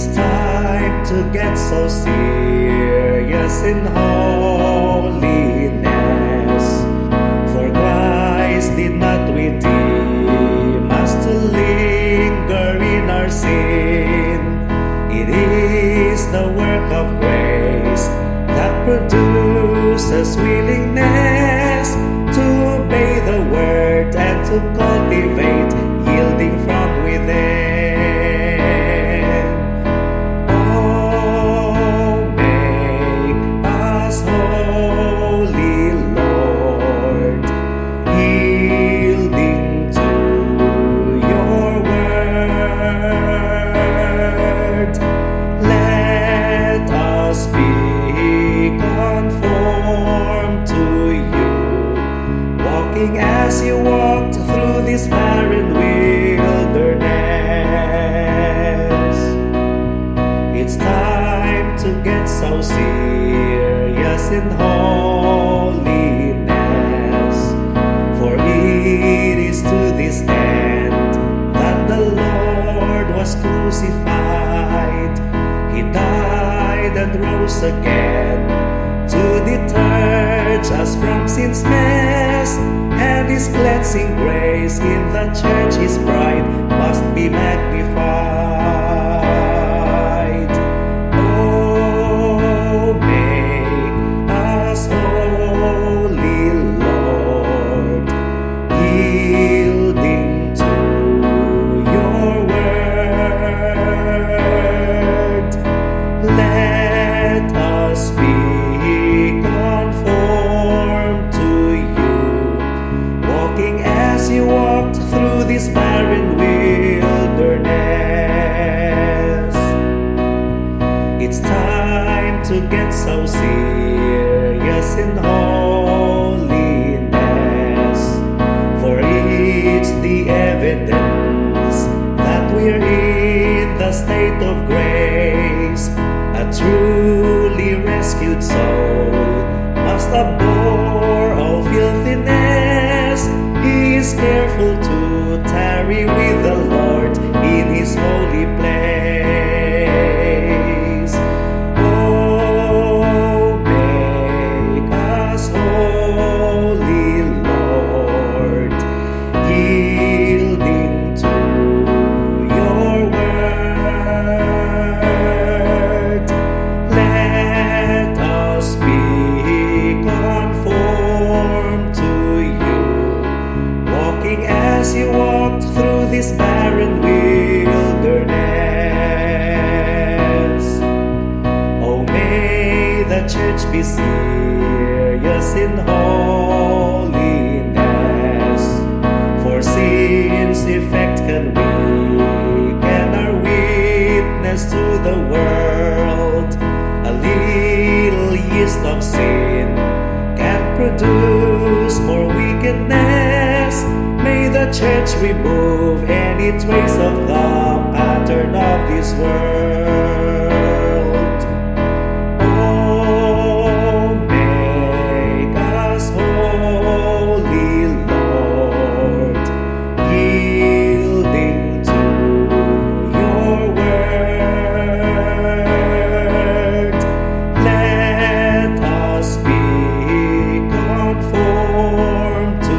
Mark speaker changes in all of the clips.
Speaker 1: It's time to get so serious in holiness. For Christ did not redeem us to linger in our sin. It is the work of grace that produces willingness to obey the word and to cultivate yielding from within. As you walked through this barren wilderness, it's time to get so serious in holiness. For it is to this end that the Lord was crucified. He died and rose again to deter us from sin's mess. And His cleansing grace in the church, His bride, must be magnified. Oh, make us holy, Lord, yielding to Your word. Let us be conformed to as you walked through this barren wilderness. It's time to get so serious in holiness. For it's the evidence that we're in the state of grace. A truly rescued soul must abhor all filthiness. He is careful to tarry with the Lord in His holy place. Oh, make us holy, Lord, yielding to Your word. Let us be conformed to as you walked through this barren wilderness. Oh, may the church be serious in holiness. For sin's effect can weaken our witness to the world. A little yeast of sin can produce more wickedness. May the church remove any trace of the pattern of this world. Oh, make us holy, Lord, yielding to Your word. Let us be conformed to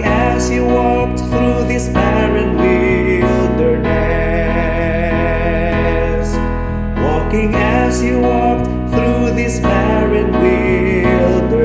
Speaker 1: as you walked through this barren wilderness. Walking as you walked through this barren wilderness.